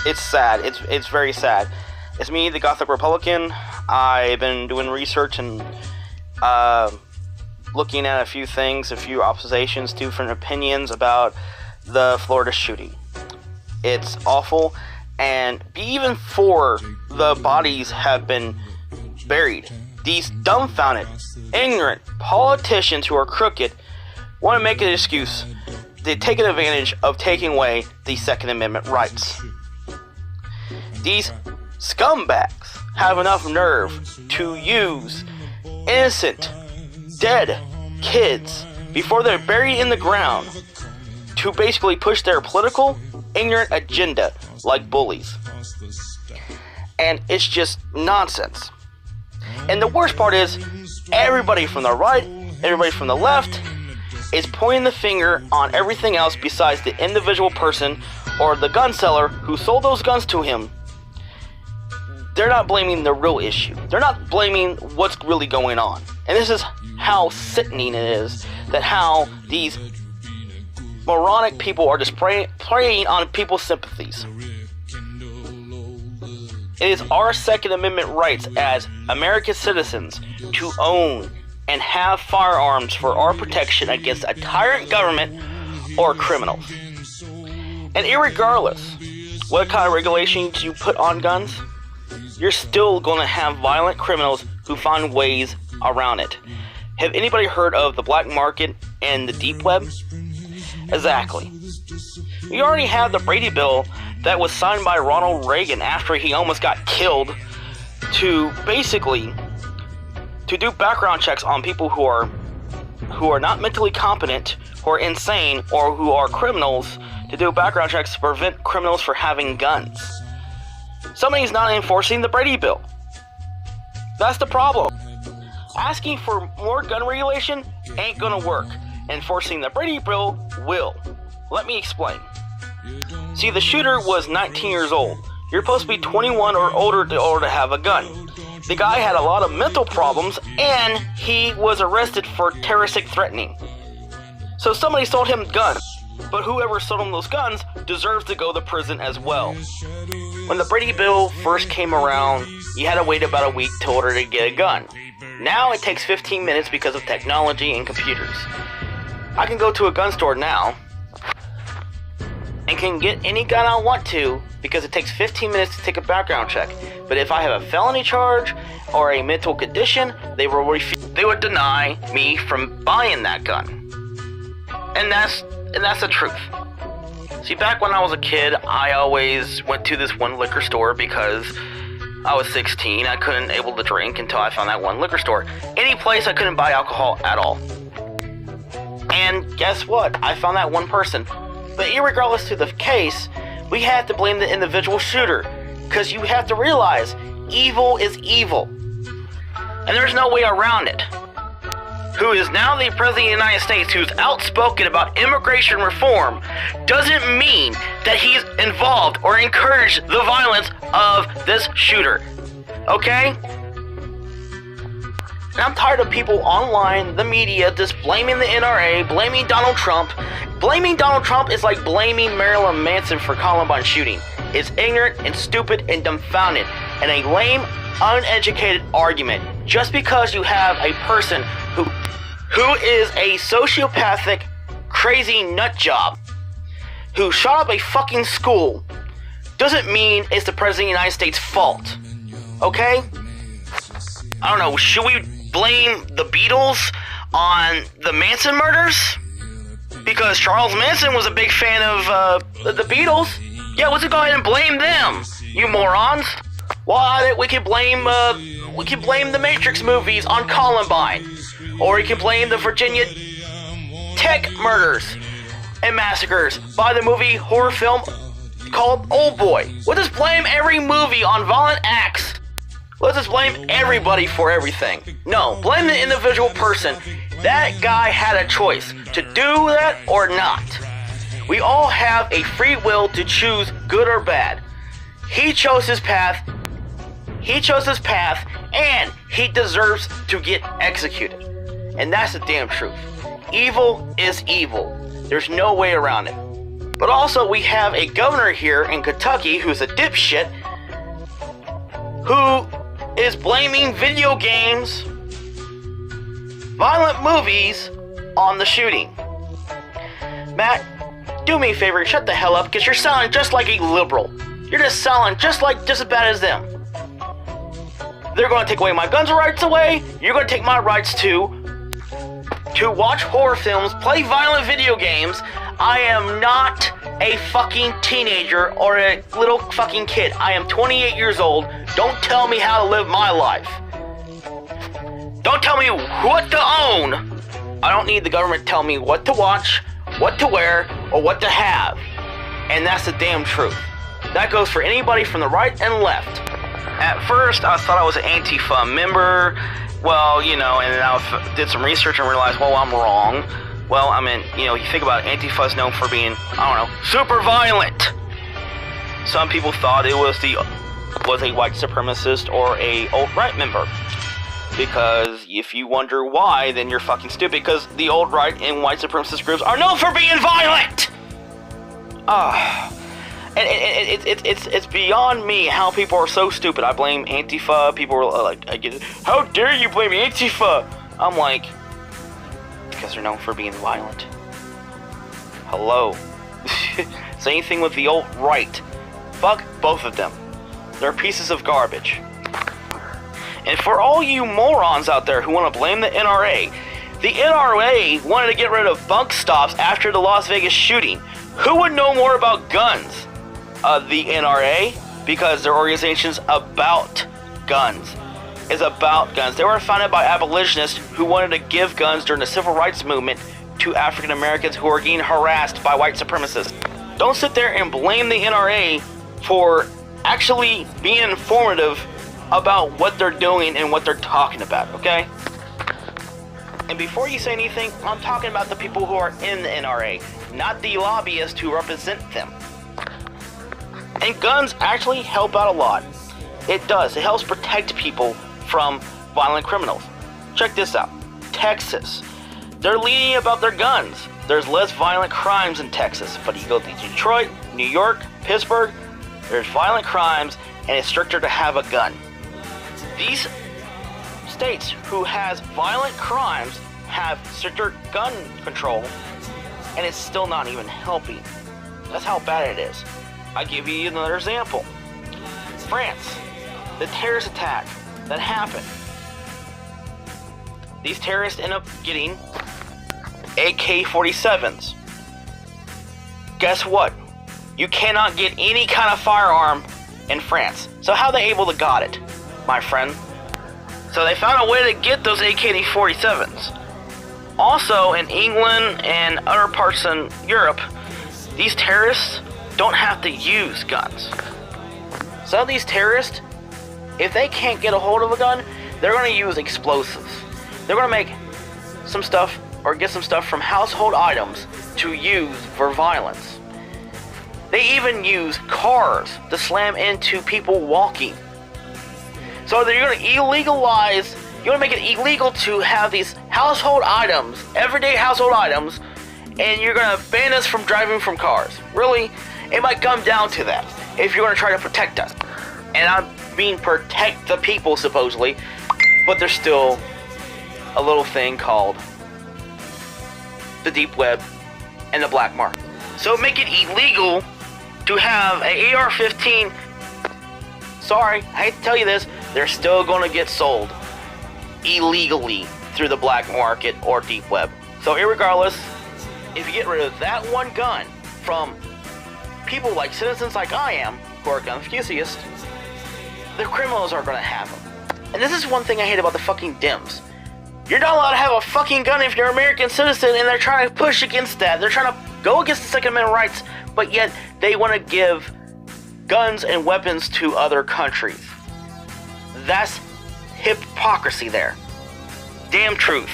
it's sad. It's very sad. It's me, the Gothic Republican. I've been doing research and looking at a few things, a few observations, different opinions about the Florida shooting. It's awful, and even before the bodies have been buried, these dumbfounded, ignorant politicians who are crooked want to make an excuse. They take advantage of taking away the Second Amendment rights. These scumbags have enough nerve to use innocent, dead kids before they're buried in the ground to basically push their political, ignorant agenda like bullies. And it's just nonsense. And the worst part is, everybody from the right, everybody from the left, is pointing the finger on everything else besides the individual person or the gun seller who sold those guns to him. They're not blaming the real issue. They're not blaming what's really going on. And this is how sickening it is, that how these moronic people are just preying on people's sympathies. It is our Second Amendment rights as American citizens to own and have firearms for our protection against a tyrant government or criminals. And irregardless what kind of regulations you put on guns, you're still going to have violent criminals who find ways around it. Have anybody heard of the black market and the deep web? Exactly. We already have the Brady Bill that was signed by Ronald Reagan after he almost got killed to basically to do background checks on people who are not mentally competent, who are insane, or who are criminals, to do background checks to prevent criminals from having guns. Somebody's not enforcing the Brady Bill. That's the problem. Asking for more gun regulation ain't gonna work. Enforcing the Brady Bill will. Let me explain. See, the shooter was 19 years old. You're supposed to be 21 or older to have a gun. The guy had a lot of mental problems, and he was arrested for terroristic threatening. So somebody sold him guns, but whoever sold him those guns deserves to go to prison as well. When the Brady Bill first came around, you had to wait about a week in order to get a gun. Now it takes 15 minutes because of technology and computers. I can go to a gun store now and can get any gun I want to because it takes 15 minutes to take a background check. But if I have a felony charge or a mental condition, they would deny me from buying that gun. And that's the truth. See, back when I was a kid, I always went to this one liquor store because I was 16. I couldn't able to drink until I found that one liquor store. Any place I couldn't buy alcohol at all. And guess what? I found that one person. But irregardless to the case, we have to blame the individual shooter. Because you have to realize, evil is evil. And there's no way around it. Who is now the President of the United States, who's outspoken about immigration reform, doesn't mean that he's involved or encouraged the violence of this shooter. Okay? And I'm tired of people online, the media, just blaming the NRA, blaming Donald Trump. Blaming Donald Trump is like blaming Marilyn Manson for Columbine shooting. It's ignorant and stupid and dumbfounded, and a lame, uneducated argument. Just because you have a person who is a sociopathic, crazy nut job, who shot up a fucking school, doesn't mean it's the President of the United States' fault. Okay? I don't know, should we blame the Beatles on the Manson murders? Because Charles Manson was a big fan of the Beatles. Yeah, let's go ahead and blame them, you morons. Why, we can blame the Matrix movies on Columbine. Or we can blame the Virginia Tech murders and massacres by the movie horror film called Old Boy. We'll just blame every movie on violent acts. Let's just blame everybody for everything. No, blame the individual person. That guy had a choice to do that or not. We all have a free will to choose good or bad. He chose his path. And he deserves to get executed. And that's the damn truth. Evil is evil. There's no way around it. But also we have a governor here in Kentucky who's a dipshit who is blaming video games, violent movies on the shooting. Matt, do me a favor, shut the hell up, because you're sounding just like a liberal. You're just sounding just as bad as them. They're going to take away my guns rights away. You're going to take my rights to watch horror films, play violent video games. I am not a fucking teenager or a little fucking kid. I am 28 years old. Don't tell me how to live my life. Don't tell me what to own. I don't need the government to tell me what to watch, what to wear, or what to have. And that's the damn truth. That goes for anybody from the right and left. At first, I thought I was an Antifa member. Well, and then I did some research and realized, well, I'm wrong. Well, I mean, you think about it, Antifa is known for being, super violent. Some people thought it was a white supremacist or a alt-right member. Because if you wonder why, then you're fucking stupid, because the alt-right and white supremacist groups are known for being violent! And it's beyond me how people are so stupid. I blame Antifa. People are like, I get it. How dare you blame Antifa? I'm like, because they're known for being violent. Hello. Same thing with the alt-right. Fuck both of them. They're pieces of garbage. And for all you morons out there who want to blame the NRA wanted to get rid of bunk stops after the Las Vegas shooting. Who would know more about guns? The NRA, because their organization's about guns. Is about guns. They were founded by abolitionists who wanted to give guns during the civil rights movement to African Americans who were getting harassed by white supremacists. Don't sit there and blame the NRA for actually being informative about what they're doing and what they're talking about, okay? And before you say anything, I'm talking about the people who are in the NRA, not the lobbyists who represent them. And guns actually help out a lot. It does. It helps protect people from violent criminals. Check this out. Texas. They're leading about their guns. There's less violent crimes in Texas. But you go to Detroit, New York, Pittsburgh, there's violent crimes, and it's stricter to have a gun. These states who has violent crimes have stricter gun control, and it's still not even helping. That's how bad it is. I'll give you another example. France, the terrorist attack that happened. These terrorists end up getting AK-47s. Guess what? You cannot get any kind of firearm in France. So how are they able to got it, my friend? So they found a way to get those AK-47s. Also, in England and other parts in Europe, these terrorists don't have to use guns. Some of these terrorists, if they can't get a hold of a gun, they're going to use explosives. They're going to make some stuff or get some stuff from household items to use for violence. They even use cars to slam into people walking. So they're going to illegalize, you're going to make it illegal to have these household items, everyday household items, and you're going to ban us from driving from cars. Really? It might come down to that, if you're going to try to protect us. And I mean protect the people, supposedly, but there's still a little thing called the deep web and the black market. So make it illegal to have an AR-15. Sorry, I hate to tell you this, they're still going to get sold illegally through the black market or deep web. So irregardless, if you get rid of that one gun from people like citizens like I am, who are gun enthusiasts, the criminals are going to have them. And this is one thing I hate about the fucking Dems. You're not allowed to have a fucking gun if you're an American citizen, and they're trying to push against that. They're trying to go against the Second Amendment rights, but yet they want to give guns and weapons to other countries. That's hypocrisy there. Damn truth.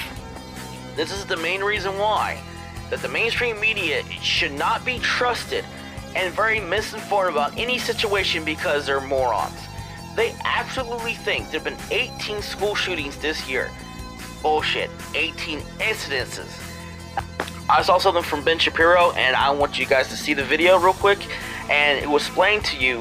This is the main reason why that the mainstream media should not be trusted and very misinformed about any situation because they're morons. They absolutely think there have been 18 school shootings this year. Bullshit. 18 incidences. I saw something from Ben Shapiro, and I want you guys to see the video real quick, and it will explain to you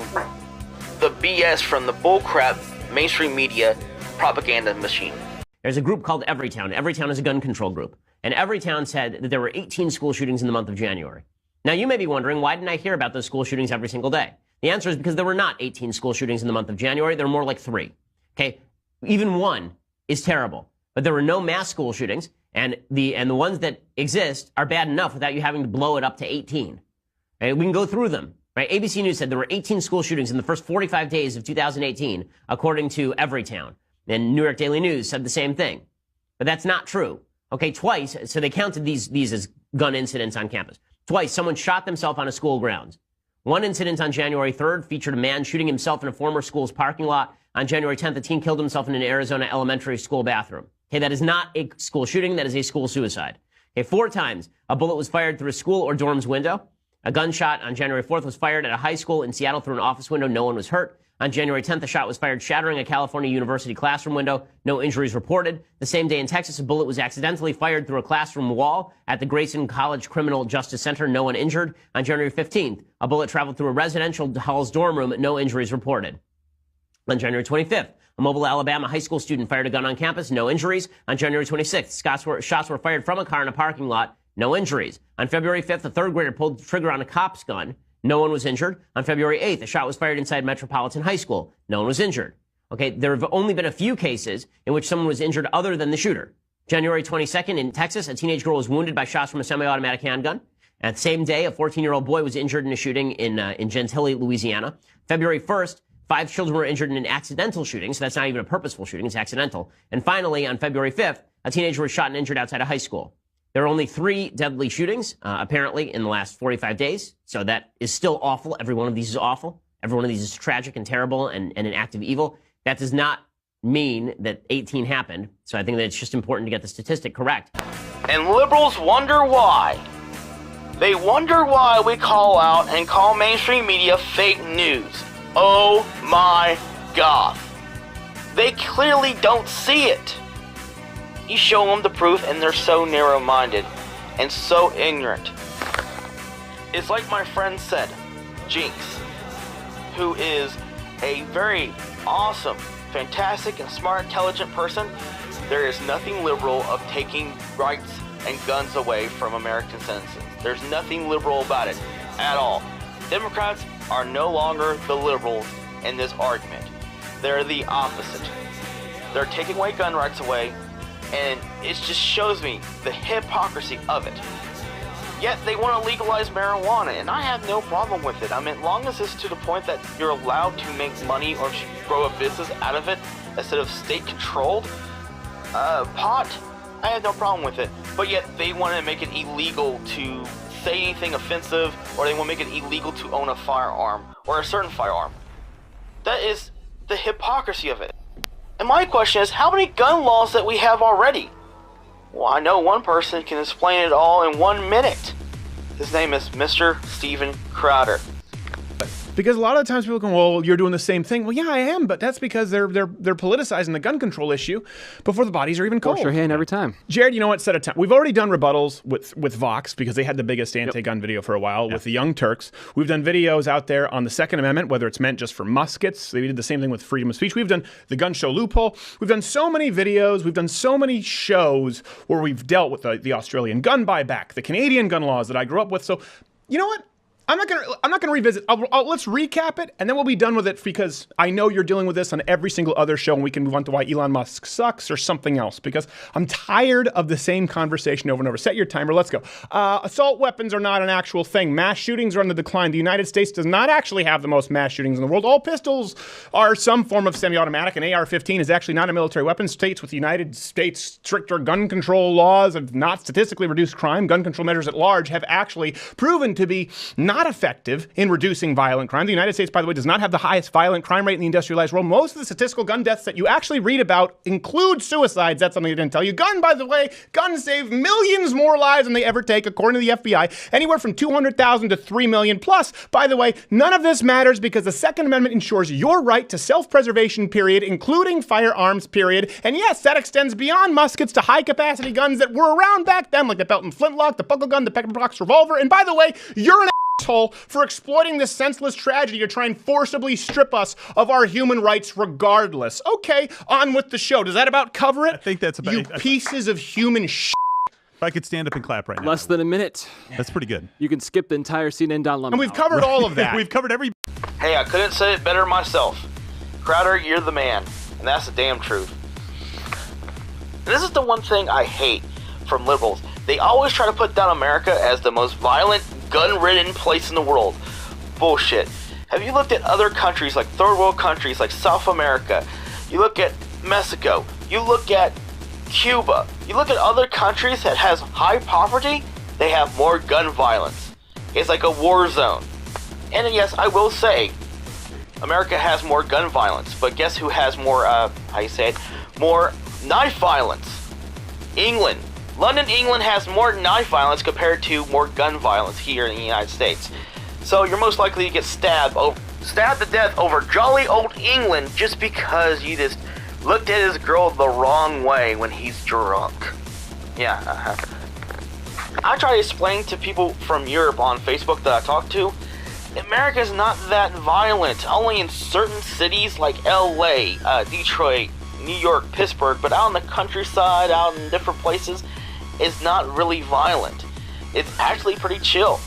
the BS from the bullcrap mainstream media propaganda machine. There's a group called Everytown. Everytown is a gun control group. And Everytown said that there were 18 school shootings in the month of January. Now, you may be wondering, why didn't I hear about those school shootings every single day? The answer is because there were not 18 school shootings in the month of January. There were more like 3. Okay? Even one is terrible. But there were no mass school shootings, and the ones that exist are bad enough without you having to blow it up to 18. Okay? We can go through them. Right? ABC News said there were 18 school shootings in the first 45 days of 2018, according to Everytown. And New York Daily News said the same thing. But that's not true. Okay, twice, so they counted these as gun incidents on campus. Twice, someone shot themselves on a school grounds. One incident on January 3rd featured a man shooting himself in a former school's parking lot. On January 10th, a teen killed himself in an Arizona elementary school bathroom. Okay, that is not a school shooting, that is a school suicide. Okay, 4 times, a bullet was fired through a school or dorm's window. A gunshot on January 4th was fired at a high school in Seattle through an office window. No one was hurt. On January 10th, a shot was fired shattering a California University classroom window. No injuries reported. The same day in Texas, a bullet was accidentally fired through a classroom wall at the Grayson College Criminal Justice Center. No one injured. On January 15th, a bullet traveled through a residential hall's dorm room. No injuries reported. On January 25th, a Mobile, Alabama high school student fired a gun on campus. No injuries. On January 26th, shots were fired from a car in a parking lot. No injuries. On February 5th, a 3rd grader pulled the trigger on a cop's gun. No one was injured. On February 8th, a shot was fired inside Metropolitan High School. No one was injured. Okay, there have only been a few cases in which someone was injured other than the shooter. January 22nd in Texas, a teenage girl was wounded by shots from a semi-automatic handgun. At the same day, a 14-year-old boy was injured in a shooting in Gentilly, Louisiana. February 1st, 5 children were injured in an accidental shooting, so that's not even a purposeful shooting, it's accidental. And finally, on February 5th, a teenager was shot and injured outside a high school. There are only 3 deadly shootings, apparently, in the last 45 days. So that is still awful. Every one of these is awful. Every one of these is tragic and terrible and an act of evil. That does not mean that 18 happened. So I think that it's just important to get the statistic correct. And liberals wonder why. They wonder why we call out and call mainstream media fake news. Oh my God. They clearly don't see it. You show them the proof and they're so narrow-minded and so ignorant. It's like my friend said, Jinx, who is a very awesome, fantastic, and smart, intelligent person. There is nothing liberal of taking rights and guns away from American citizens. There's nothing liberal about it at all. Democrats are no longer the liberals in this argument. They're the opposite. They're taking away gun rights away, and it just shows me the hypocrisy of it. Yet they want to legalize marijuana, and I have no problem with it. I mean, long as it's to the point that you're allowed to make money or grow a business out of it instead of state-controlled pot, I have no problem with it. But yet they want to make it illegal to say anything offensive, or they want to make it illegal to own a firearm or a certain firearm. That is the hypocrisy of it. And my question is, how many gun laws that we have already? Well, I know one person can explain it all in 1 minute. His name is Mr. Steven Crowder. Because a lot of the times people go, well, you're doing the same thing. Well, yeah, I am, but that's because they're politicizing the gun control issue before the bodies are even cold. Wash your hand every time. Jared, you know what? Set a time. We've already done rebuttals with Vox because they had the biggest anti-gun video for a while with the Young Turks. We've done videos out there on the Second Amendment, whether it's meant just for muskets. They did the same thing with freedom of speech. We've done the gun show loophole. We've done so many videos. We've done so many shows where we've dealt with the Australian gun buyback, the Canadian gun laws that I grew up with. So, you know what? I'm not gonna revisit. Let's recap it, and then we'll be done with it, because I know you're dealing with this on every single other show, and we can move on to why Elon Musk sucks or something else, because I'm tired of the same conversation over and over. Set your timer. Let's go. Assault weapons are not an actual thing. Mass shootings are on the decline. The United States does not actually have the most mass shootings in the world. All pistols are some form of semi-automatic. An AR-15 is actually not a military weapon. States with the United States stricter gun control laws have not statistically reduced crime. Gun control measures at large have actually proven to be not not effective in reducing violent crime. The United States, by the way, does not have the highest violent crime rate in the industrialized world. Most of the statistical gun deaths that you actually read about include suicides. That's something I didn't tell you. By the way, guns save millions more lives than they ever take, according to the FBI, anywhere from 200,000 to 3 million. Plus, by the way, none of this matters because the Second Amendment ensures your right to self-preservation, period, including firearms, period. And yes, that extends beyond muskets to high-capacity guns that were around back then, like the Pelton flintlock, the buckle gun, the pepperbox revolver. And by the way, you're an asshole for exploiting this senseless tragedy to try and forcibly strip us of our human rights regardless. Okay, on with the show. Does that about cover it? I think that's about you pieces of human shit. If I could stand up and clap right now. Less than a minute. That's pretty good. You can skip the entire CNN Don Lemon. And we've covered all of that. We've covered every... Hey, I couldn't say it better myself. Crowder, you're the man. And that's the damn truth. And this is the one thing I hate from liberals. They always try to put down America as the most violent, gun-ridden place in the world. Bullshit. Have you looked at other countries, like third world countries, like South America? You look at Mexico. You look at Cuba. You look at other countries that has high poverty, they have more gun violence. It's like a war zone. And yes, I will say, America has more gun violence, but guess who has more, more knife violence? England. London, England has more knife violence compared to more gun violence here in the United States. So you're most likely to get stabbed to death over jolly old England just because you just looked at his girl the wrong way when he's drunk. Yeah, I try to explain to people from Europe on Facebook that I talk to, America's not that violent. Only in certain cities like LA, Detroit, New York, Pittsburgh, but out in the countryside, out in different places, it's not really violent. It's actually pretty chill.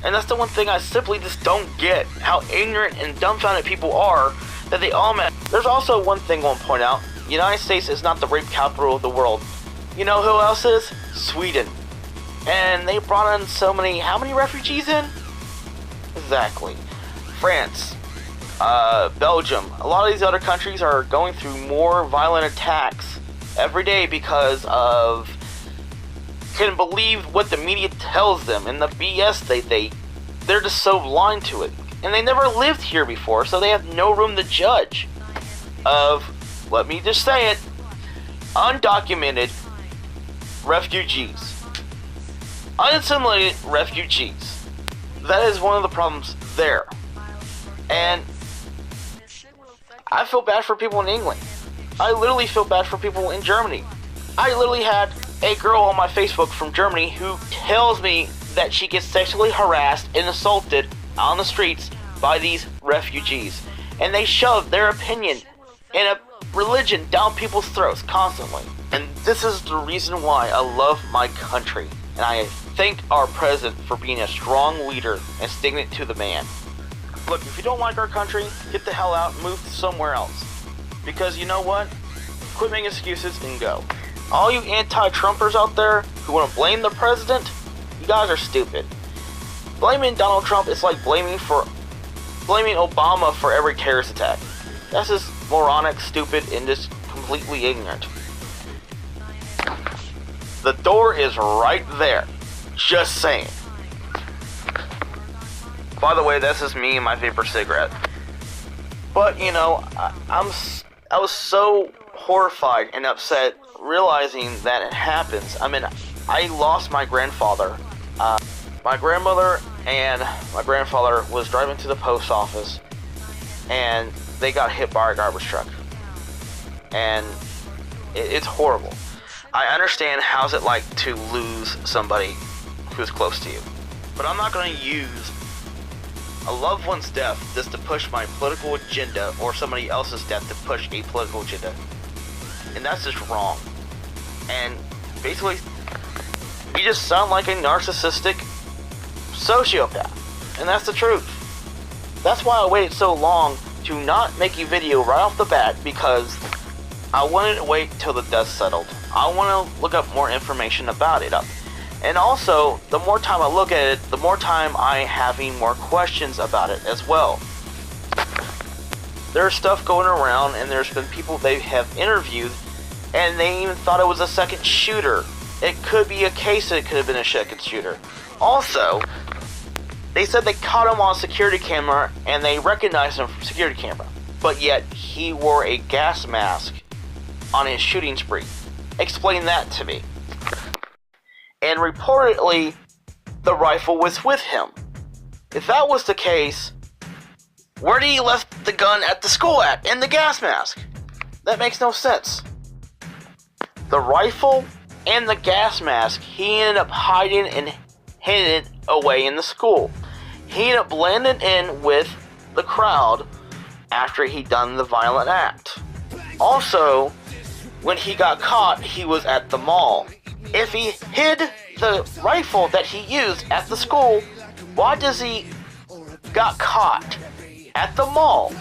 And that's the one thing I simply just don't get, how ignorant and dumbfounded people are that they all met. There's also one thing I want to point out. The United States is not the rape capital of the world. You know who else is? Sweden. And they brought in so many, how many refugees in? Exactly. France, Belgium. A lot of these other countries are going through more violent attacks every day because of couldn't believe what the media tells them and the BS they're just so blind to it. And they never lived here before, so they have no room to judge of, let me just say it, undocumented refugees. Unassimilated refugees. That is one of the problems there. And I feel bad for people in England. I literally feel bad for people in Germany. I literally had a girl on my Facebook from Germany who tells me that she gets sexually harassed and assaulted on the streets by these refugees. And they shove their opinion and a religion down people's throats constantly. And this is the reason why I love my country. And I thank our president for being a strong leader and sticking it to the man. Look, if you don't like our country, get the hell out and move somewhere else. Because you know what? Quit making excuses and go. All you anti-Trumpers out there who want to blame the president, you guys are stupid. Blaming Donald Trump is like blaming Obama for every terrorist attack. That's just moronic, stupid, and just completely ignorant. The door is right there. Just saying. By the way, this is me and my vapor cigarette. But, you know, I was so horrified and upset realizing that it happens. I mean, I lost my grandfather. My grandmother and my grandfather was driving to the post office and they got hit by a garbage truck. And it's horrible. I understand how's it like to lose somebody who's close to you. But I'm not going to use a loved one's death just to push my political agenda or somebody else's death to push a political agenda. And that's just wrong. And basically, you just sound like a narcissistic sociopath. And that's the truth. That's why I waited so long to not make a video right off the bat, because I wanted to wait till the dust settled. I want to look up more information about it. And also, the more time I look at it, the more time I'm having more questions about it as well. There's stuff going around, and there's been people they have interviewed, and they even thought it was a second shooter. It could be a case that it could have been a second shooter. Also, They said they caught him on security camera and they recognized him from security camera. But yet, he wore a gas mask on his shooting spree. Explain that to me. And reportedly, the rifle was with him. If that was the case, where did he left the gun at the school at, and the gas mask? That makes no sense. The rifle and the gas mask, he ended up hiding and hidden it away in the school. He ended up blending in with the crowd after he'd done the violent act. Also, when he got caught, he was at the mall. If he hid the rifle that he used at the school, why does he got caught at the mall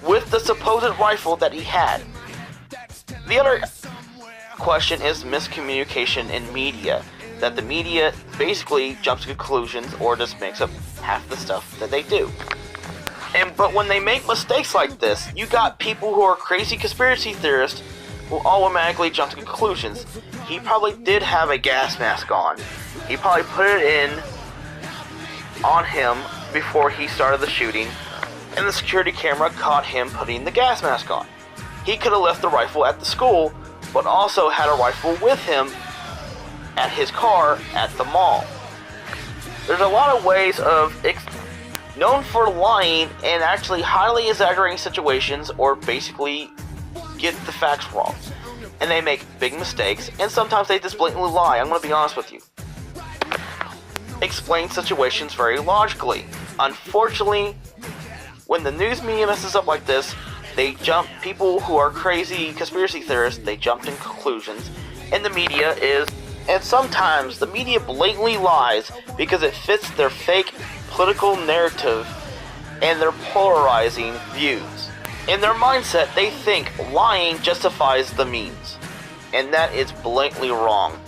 with the supposed rifle that he had? The other question is miscommunication in media. That the media basically jumps to conclusions or just makes up half the stuff that they do. But when they make mistakes like this, you got people who are crazy conspiracy theorists who automatically jump to conclusions. He probably did have a gas mask on. He probably put it in on him before he started the shooting, and the security camera caught him putting the gas mask on. He could have left the rifle at the school, but also had a rifle with him at his car at the mall. There's a lot of ways of known for lying and actually highly exaggerating situations or basically get the facts wrong. And they make big mistakes, and sometimes they just blatantly lie. I'm going to be honest with you. Explain situations very logically. Unfortunately, when the news media messes up like this, people who are crazy conspiracy theorists, they jump in conclusions, and the media and sometimes the media blatantly lies because it fits their fake political narrative and their polarizing views. In their mindset, they think lying justifies the means, and that is blatantly wrong.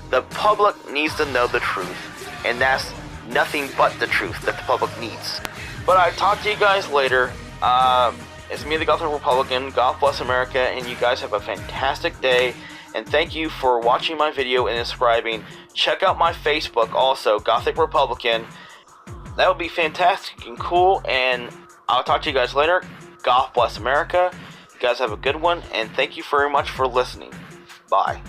The public needs to know the truth, and that's nothing but the truth that the public needs. But I'll talk to you guys later. It's me, the Gothic Republican. God bless America, and you guys have a fantastic day. And thank you for watching my video and subscribing. Check out my Facebook also, Gothic Republican. That would be fantastic and cool, and I'll talk to you guys later. God bless America. You guys have a good one, and thank you very much for listening. Bye.